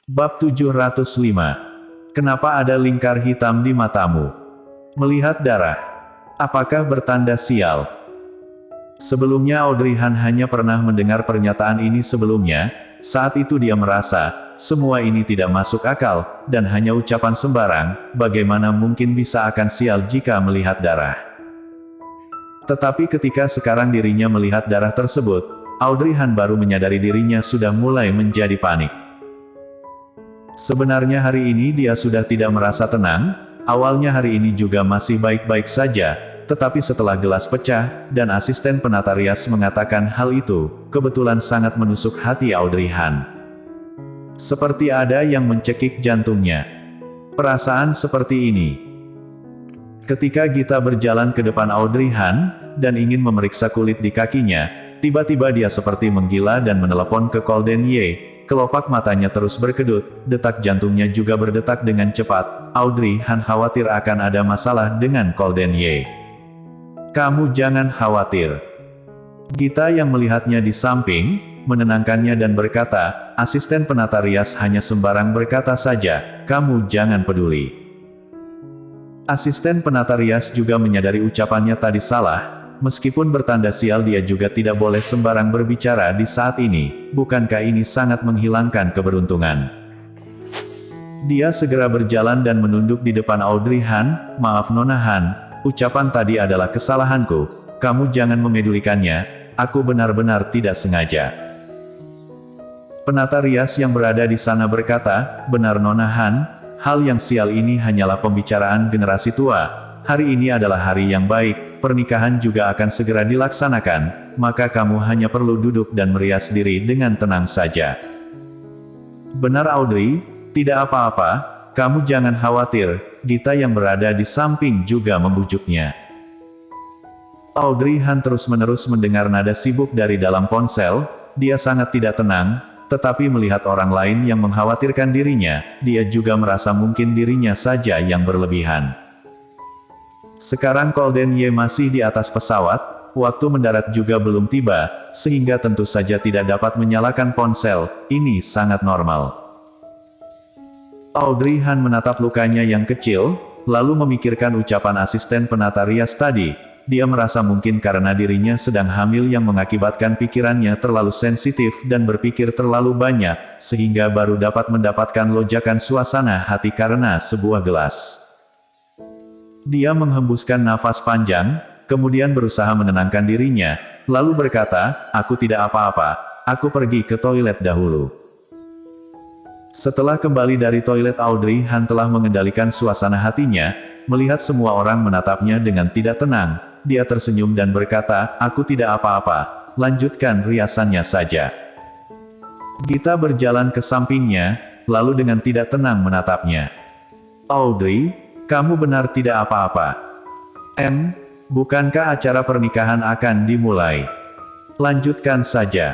Bab 705. Kenapa ada lingkar hitam di matamu? Melihat darah. Apakah bertanda sial? Sebelumnya Audrey Han hanya pernah mendengar pernyataan ini sebelumnya. Saat itu dia merasa, semua ini tidak masuk akal, dan hanya ucapan sembarang. Bagaimana mungkin bisa akan sial jika melihat darah? Tetapi ketika sekarang dirinya melihat darah tersebut, Audrey Han baru menyadari dirinya sudah mulai menjadi panik. Sebenarnya hari ini dia sudah tidak merasa tenang. Awalnya hari ini juga masih baik-baik saja, tetapi setelah gelas pecah, dan asisten penata rias mengatakan hal itu, kebetulan sangat menusuk hati Audrey Han. Seperti ada yang mencekik jantungnya. Perasaan seperti ini. Ketika Gita berjalan ke depan Audrey Han, dan ingin memeriksa kulit di kakinya, tiba-tiba dia seperti menggila dan menelepon ke Golden Ye. Kelopak matanya terus berkedut, detak jantungnya juga berdetak dengan cepat. Audrey Han khawatir akan ada masalah dengan Golden Ye. Kamu jangan khawatir. Gita yang melihatnya di samping, menenangkannya dan berkata, asisten penata rias hanya sembarang berkata saja, kamu jangan peduli. Asisten penata rias juga menyadari ucapannya tadi salah. Meskipun bertanda sial dia juga tidak boleh sembarang berbicara di saat ini, bukankah ini sangat menghilangkan keberuntungan? Dia segera berjalan dan menunduk di depan Audrey Han, maaf Nona Han, ucapan tadi adalah kesalahanku, kamu jangan memedulikannya, aku benar-benar tidak sengaja. Penata rias yang berada di sana berkata, benar Nona Han, hal yang sial ini hanyalah pembicaraan generasi tua, hari ini adalah hari yang baik. Pernikahan juga akan segera dilaksanakan, maka kamu hanya perlu duduk dan merias diri dengan tenang saja. Benar Audrey, tidak apa-apa, kamu jangan khawatir, Gita yang berada di samping juga membujuknya. Audrey Han terus-menerus mendengar nada sibuk dari dalam ponsel, dia sangat tidak tenang, tetapi melihat orang lain yang mengkhawatirkan dirinya, dia juga merasa mungkin dirinya saja yang berlebihan. Sekarang Golden Ye masih di atas pesawat, waktu mendarat juga belum tiba, sehingga tentu saja tidak dapat menyalakan ponsel, ini sangat normal. Audrey Han menatap lukanya yang kecil, lalu memikirkan ucapan asisten penata rias tadi, dia merasa mungkin karena dirinya sedang hamil yang mengakibatkan pikirannya terlalu sensitif dan berpikir terlalu banyak, sehingga baru dapat mendapatkan lojakan suasana hati karena sebuah gelas. Dia menghembuskan nafas panjang, kemudian berusaha menenangkan dirinya, lalu berkata, aku tidak apa-apa, aku pergi ke toilet dahulu. Setelah kembali dari toilet Audrey Han telah mengendalikan suasana hatinya, melihat semua orang menatapnya dengan tidak tenang, dia tersenyum dan berkata, aku tidak apa-apa, lanjutkan riasannya saja. Gita berjalan ke sampingnya, lalu dengan tidak tenang menatapnya. Audrey, kamu benar tidak apa-apa. Bukankah acara pernikahan akan dimulai? Lanjutkan saja.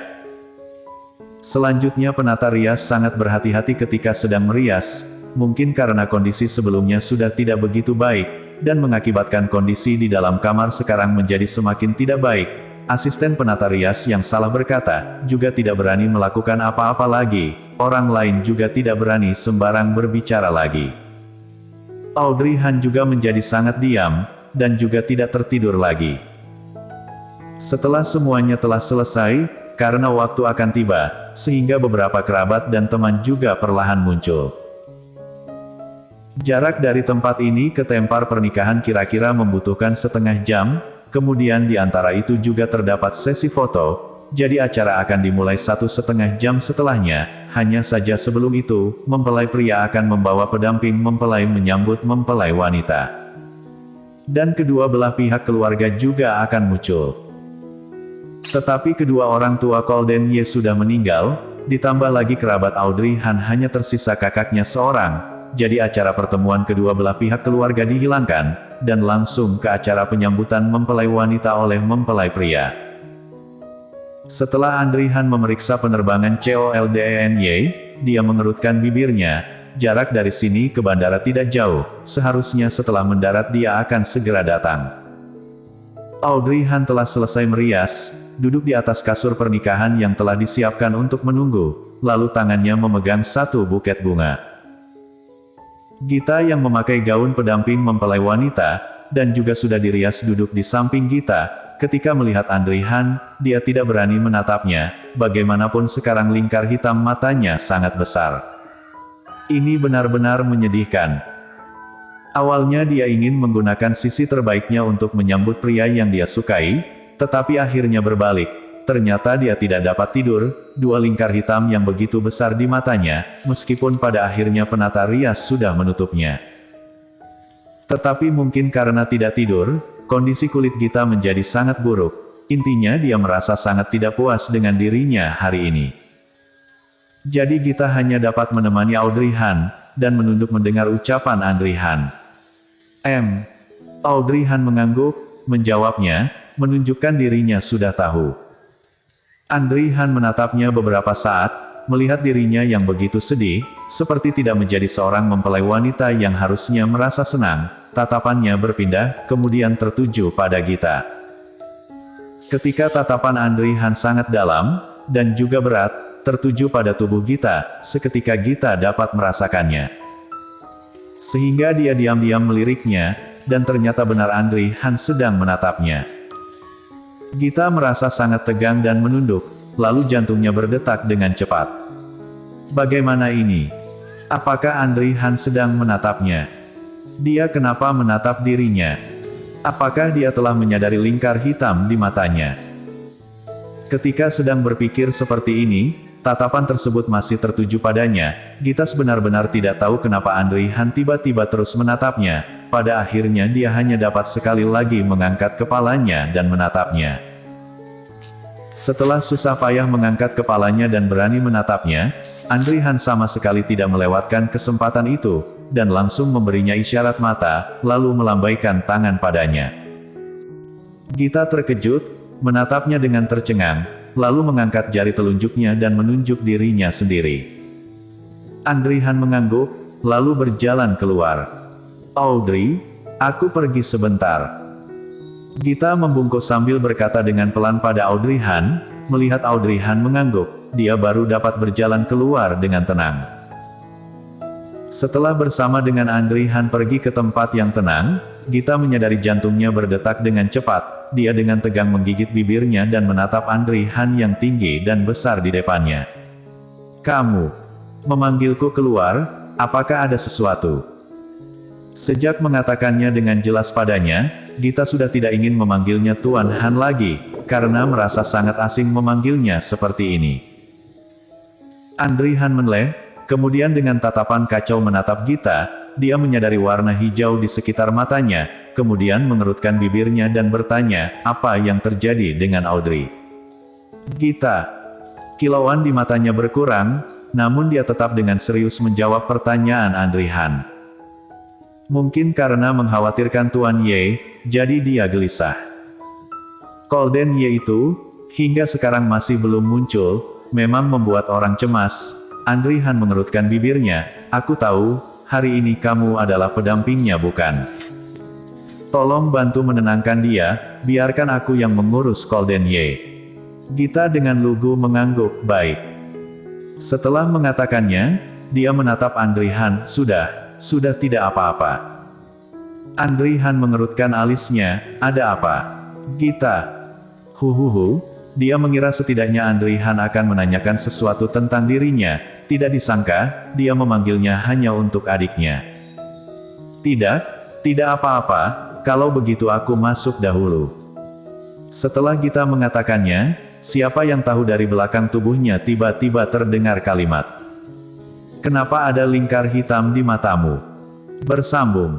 Selanjutnya penata rias sangat berhati-hati ketika sedang merias, mungkin karena kondisi sebelumnya sudah tidak begitu baik, dan mengakibatkan kondisi di dalam kamar sekarang menjadi semakin tidak baik. Asisten penata rias yang salah berkata, juga tidak berani melakukan apa-apa lagi, orang lain juga tidak berani sembarang berbicara lagi. Audrey Han juga menjadi sangat diam, dan juga tidak tertidur lagi. Setelah semuanya telah selesai, karena waktu akan tiba, sehingga beberapa kerabat dan teman juga perlahan muncul. Jarak dari tempat ini ke tempat pernikahan kira-kira membutuhkan setengah jam, kemudian di antara itu juga terdapat sesi foto, jadi acara akan dimulai 1,5 jam setelahnya. Hanya saja sebelum itu, mempelai pria akan membawa pendamping mempelai menyambut mempelai wanita. Dan kedua belah pihak keluarga juga akan muncul. Tetapi kedua orang tua Golden Ye sudah meninggal, ditambah lagi kerabat Audrey Han hanya tersisa kakaknya seorang, jadi acara pertemuan kedua belah pihak keluarga dihilangkan, dan langsung ke acara penyambutan mempelai wanita oleh mempelai pria. Setelah Audrey Han memeriksa penerbangan Golden Ye, dia mengerutkan bibirnya, jarak dari sini ke bandara tidak jauh, seharusnya setelah mendarat dia akan segera datang. Audrey Han telah selesai merias, duduk di atas kasur pernikahan yang telah disiapkan untuk menunggu, lalu tangannya memegang satu buket bunga. Gita yang memakai gaun pendamping mempelai wanita, dan juga sudah dirias duduk di samping Gita. Ketika melihat Andri Han, dia tidak berani menatapnya, bagaimanapun sekarang lingkar hitam matanya sangat besar. Ini benar-benar menyedihkan. Awalnya dia ingin menggunakan sisi terbaiknya untuk menyambut pria yang dia sukai, tetapi akhirnya berbalik. Ternyata dia tidak dapat tidur, dua lingkar hitam yang begitu besar di matanya, meskipun pada akhirnya penata rias sudah menutupnya. Tetapi mungkin karena tidak tidur, kondisi kulit Gita menjadi sangat buruk. Intinya dia merasa sangat tidak puas dengan dirinya hari ini. Jadi Gita hanya dapat menemani Audrey Han, dan menunduk mendengar ucapan Andri Han. Audrey Han mengangguk, menjawabnya, menunjukkan dirinya sudah tahu. Andri Han menatapnya beberapa saat, melihat dirinya yang begitu sedih, seperti tidak menjadi seorang mempelai wanita yang harusnya merasa senang. Tatapannya berpindah, kemudian tertuju pada Gita. Ketika tatapan Andri Han sangat dalam, dan juga berat, tertuju pada tubuh Gita, seketika Gita dapat merasakannya. Sehingga dia diam-diam meliriknya, dan ternyata benar Andri Han sedang menatapnya. Gita merasa sangat tegang dan menunduk, lalu jantungnya berdetak dengan cepat. Bagaimana ini? Apakah Andri Han sedang menatapnya? Dia kenapa menatap dirinya? Apakah dia telah menyadari lingkar hitam di matanya? Ketika sedang berpikir seperti ini, tatapan tersebut masih tertuju padanya. Gita benar-benar tidak tahu kenapa Andri Han tiba-tiba terus menatapnya. Pada akhirnya dia hanya dapat sekali lagi mengangkat kepalanya dan menatapnya. Setelah susah payah mengangkat kepalanya dan berani menatapnya, Andri Han sama sekali tidak melewatkan kesempatan itu, dan langsung memberinya isyarat mata, lalu melambaikan tangan padanya. Gita terkejut, menatapnya dengan tercengang, lalu mengangkat jari telunjuknya dan menunjuk dirinya sendiri. Andri Han mengangguk, lalu berjalan keluar. Audrey, aku pergi sebentar. Gita membungkuk sambil berkata dengan pelan pada Audrey Han. Melihat Audrey Han mengangguk, dia baru dapat berjalan keluar dengan tenang. Setelah bersama dengan Andri Han pergi ke tempat yang tenang, Gita menyadari jantungnya berdetak dengan cepat. Dia dengan tegang menggigit bibirnya dan menatap Andri Han yang tinggi dan besar di depannya. Kamu memanggilku keluar, apakah ada sesuatu? Sejak mengatakannya dengan jelas padanya, Gita sudah tidak ingin memanggilnya Tuan Han lagi, karena merasa sangat asing memanggilnya seperti ini. Andri Han menoleh, kemudian dengan tatapan kacau menatap Gita, dia menyadari warna hijau di sekitar matanya, kemudian mengerutkan bibirnya dan bertanya, apa yang terjadi dengan Audrey? Gita. Kilauan di matanya berkurang, namun dia tetap dengan serius menjawab pertanyaan Andri Han. Mungkin karena mengkhawatirkan Tuan Ye, jadi dia gelisah. Golden Ye itu, hingga sekarang masih belum muncul, memang membuat orang cemas. Andri Han mengerutkan bibirnya, aku tahu, hari ini kamu adalah pendampingnya bukan? Tolong bantu menenangkan dia, biarkan aku yang mengurus Golden Ye. Gita dengan lugu mengangguk, baik. Setelah mengatakannya, dia menatap Andri Han, sudah tidak apa-apa. Andri Han mengerutkan alisnya, ada apa? Gita. Dia mengira setidaknya Andri Han akan menanyakan sesuatu tentang dirinya, tidak disangka, dia memanggilnya hanya untuk adiknya. Tidak apa-apa, kalau begitu aku masuk dahulu. Setelah Gita mengatakannya, siapa yang tahu dari belakang tubuhnya tiba-tiba terdengar kalimat. Kenapa ada lingkar hitam di matamu? Bersambung.